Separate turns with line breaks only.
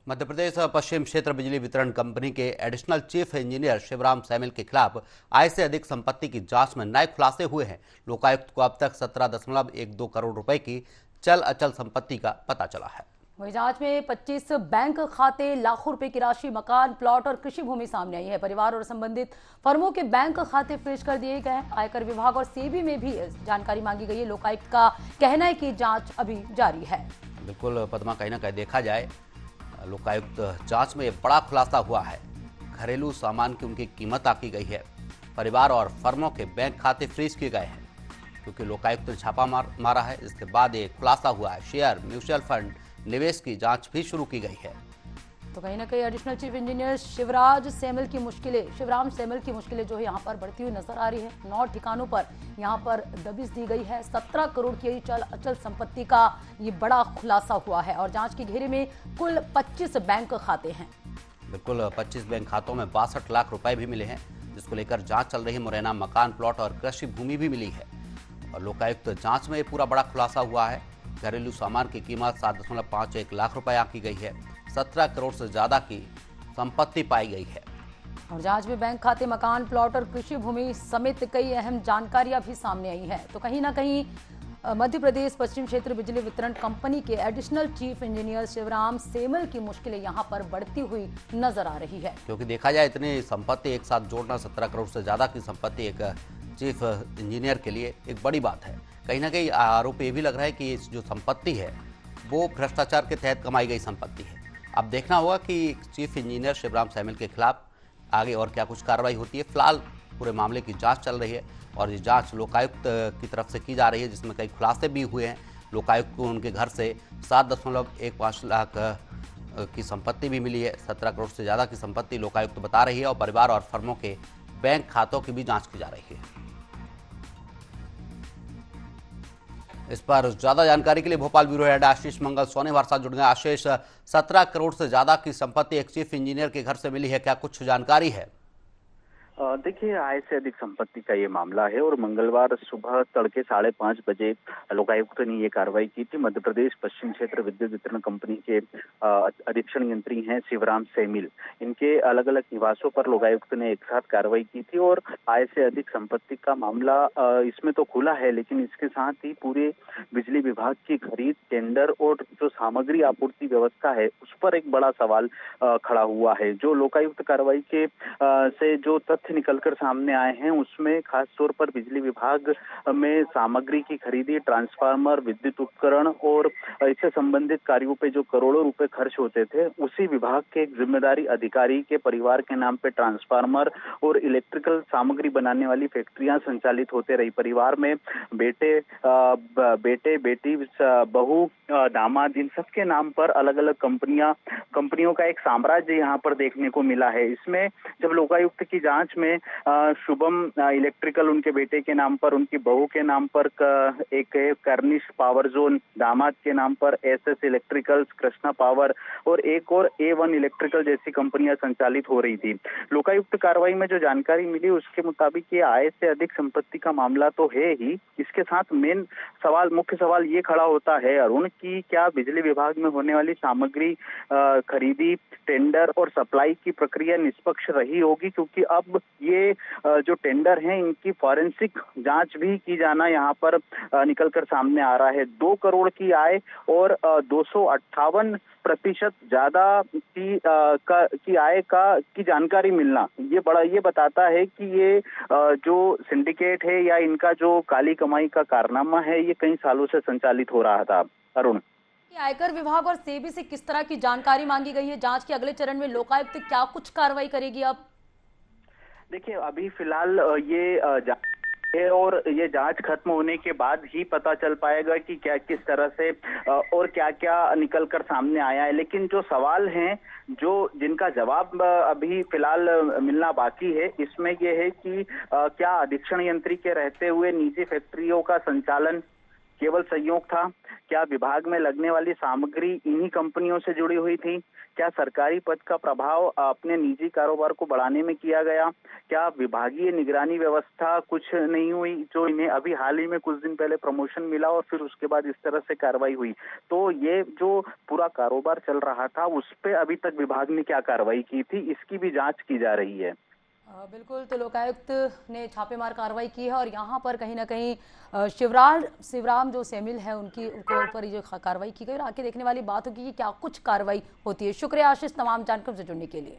मध्य प्रदेश पश्चिम क्षेत्र बिजली वितरण कंपनी के additional chief engineer Shivram Saimil के खिलाफ आय से अधिक संपत्ति की जांच में नए खुलासे हुए हैं। लोकायुक्त को अब तक 17.12 करोड़ रुपए की चल अचल संपत्ति का पता चला है।
वही जांच में 25 बैंक खाते, लाखों रुपए की राशि, मकान, प्लॉट और कृषि भूमि सामने आई है। परिवार और संबंधित फर्मों के बैंक खाते फ्रीज कर दिए गए हैं। आयकर विभाग और सेबी में भी जानकारी मांगी गई है। लोकायुक्त का कहना है कि जांच अभी जारी है।
बिल्कुल पद्मा, कहीं ना कहीं देखा जाए लोकायुक्त जांच में बड़ा खुलासा हुआ है। घरेलू सामान की उनकी कीमत आकी गई है। परिवार और फर्मों के बैंक खाते फ्रीज किए गए हैं क्योंकि लोकायुक्त ने छापा मारा है। इसके बाद ये खुलासा हुआ है। शेयर, म्यूचुअल फंड निवेश की जांच भी शुरू की गई है।
तो कहीं ना कहीं additional chief engineer Shivram Saimil की मुश्किलें जो है यहाँ पर बढ़ती हुई नजर आ रही है। 9 ठिकानों पर यहाँ पर दबिश दी गई है। 17 करोड़ की चल अचल संपत्ति का ये बड़ा खुलासा हुआ है और जांच के घेरे में कुल 25 बैंक खाते हैं।
बिल्कुल 25 बैंक खातों में 62 लाख रुपए भी मिले हैं, जिसको लेकर जांच चल रही है। मुरैना मकान, प्लॉट और कृषि भूमि भी मिली है और लोकायुक्त जांच में पूरा बड़ा खुलासा हुआ है। घरेलू सामान की कीमत 7.51 लाख रुपए आंकी गई है। 17 करोड़ से ज्यादा की संपत्ति पाई गई है
और जांच में बैंक खाते, मकान, प्लॉट और कृषि भूमि समेत कई अहम जानकारियां भी सामने आई है। तो कहीं ना कहीं मध्य प्रदेश पश्चिम क्षेत्र बिजली वितरण कंपनी के additional chief engineer Shivram Saimil की मुश्किलें यहां पर बढ़ती हुई नजर आ रही है,
क्योंकि देखा जाए इतनी संपत्ति एक साथ जोड़ना, 17 करोड़ से ज्यादा की संपत्ति एक चीफ इंजीनियर के लिए एक बड़ी बात है। कहीं ना कहीं आरोप ये भी लग रहा है कि जो संपत्ति है वो भ्रष्टाचार के तहत कमाई गई संपत्ति है। अब देखना होगा कि चीफ इंजीनियर शिवराम सैमिल के खिलाफ आगे और क्या कुछ कार्रवाई होती है। फिलहाल पूरे मामले की जांच चल रही है और ये जांच लोकायुक्त की तरफ से की जा रही है, जिसमें कई खुलासे भी हुए हैं। लोकायुक्त को उनके घर से 7.15 लाख की संपत्ति भी मिली है। 17 करोड़ से ज़्यादा की संपत्ति लोकायुक्त बता रही है और परिवार और फर्मों के बैंक खातों की भी जांच की जा रही है। इस पर ज्यादा जानकारी के लिए भोपाल ब्यूरो हेड आशीष मंगल सोने हमारे साथ जुड़ गए। आशीष, 17 करोड़ से ज्यादा की संपत्ति एक चीफ इंजीनियर के घर से मिली है, क्या कुछ जानकारी है?
देखिए, आय से अधिक संपत्ति का ये मामला है और मंगलवार सुबह तड़के 5:30 बजे लोकायुक्त ने ये कार्रवाई की थी। मध्य प्रदेश पश्चिम क्षेत्र विद्युत वितरण कंपनी के अधीक्षण यंत्री हैं शिवराम सैमिल। इनके अलग अलग निवासों पर लोकायुक्त ने एक साथ कार्रवाई की थी और आय से अधिक संपत्ति का मामला इसमें तो खुला है, लेकिन इसके साथ ही पूरे बिजली विभाग की खरीद, टेंडर और जो सामग्री आपूर्ति व्यवस्था है उस पर एक बड़ा सवाल खड़ा हुआ है। जो लोकायुक्त कार्रवाई के से जो तथ्य निकलकर सामने आए हैं उसमें खास तौर पर बिजली विभाग में सामग्री की खरीदी, ट्रांसफार्मर, विद्युत उपकरण और इससे संबंधित कार्यों पे जो करोड़ों रुपए खर्च होते थे, उसी विभाग के एक जिम्मेदारी अधिकारी के परिवार के नाम पे ट्रांसफार्मर और इलेक्ट्रिकल सामग्री बनाने वाली फैक्ट्रियां संचालित होते रही। परिवार में बेटे, बेटी, बहू, दामाद, इन सबके नाम पर अलग अलग कंपनियों का एक साम्राज्य यहाँ पर देखने को मिला है। इसमें जब लोकायुक्त की जांच में शुभम इलेक्ट्रिकल उनके बेटे के नाम पर, उनकी बहू के नाम पर एक है कर्निश पावर जोन, दामाद के नाम पर एसएस इलेक्ट्रिकल्स, कृष्णा पावर और एक और A1 इलेक्ट्रिकल जैसी कंपनियां संचालित हो रही थी। लोकायुक्त कार्रवाई में जो जानकारी मिली उसके मुताबिक ये आय से अधिक संपत्ति का मामला तो है ही, इसके साथ मुख्य सवाल ये खड़ा होता है अरुण की क्या बिजली विभाग में होने वाली सामग्री खरीदी, टेंडर और सप्लाई की प्रक्रिया निष्पक्ष रही होगी, क्योंकि अब ये जो टेंडर हैं इनकी फॉरेंसिक जांच भी की जाना यहाँ पर निकलकर सामने आ रहा है। 2 करोड़ की आय और 258% ज्यादा की आय की जानकारी मिलना ये बताता है कि ये जो सिंडिकेट है या इनका जो काली कमाई का कारनामा है ये कई सालों से संचालित हो रहा था। अरुण,
आयकर विभाग और सेबी से किस तरह की जानकारी मांगी गई है? जांच के अगले चरण में लोकायुक्त क्या कुछ कार्रवाई करेगी? अब
देखिए, अभी फिलहाल ये है और ये जांच खत्म होने के बाद ही पता चल पाएगा कि क्या किस तरह से और क्या क्या निकलकर सामने आया है। लेकिन जो सवाल हैं जिनका जवाब अभी फिलहाल मिलना बाकी है, इसमें ये है कि क्या अधीक्षण यंत्री के रहते हुए निजी फैक्ट्रियों का संचालन केवल संयोग था? क्या विभाग में लगने वाली सामग्री इन्हीं कंपनियों से जुड़ी हुई थी? क्या सरकारी पद का प्रभाव अपने निजी कारोबार को बढ़ाने में किया गया? क्या विभागीय निगरानी व्यवस्था कुछ नहीं हुई, जो इन्हें अभी हाल ही में कुछ दिन पहले प्रमोशन मिला और फिर उसके बाद इस तरह से कार्रवाई हुई? तो ये जो पूरा कारोबार चल रहा था उस पे अभी तक विभाग ने क्या कार्रवाई की थी, इसकी भी जांच की जा रही है।
बिल्कुल, तो लोकायुक्त ने छापेमार कार्रवाई की है और यहाँ पर कहीं ना कहीं शिवराम जो सेमिल है उनके ऊपर जो कार्रवाई की गई और आके देखने वाली बात होगी कि क्या कुछ कार्रवाई होती है। शुक्रिया आशीष तमाम जानकारी से जुड़ने के लिए।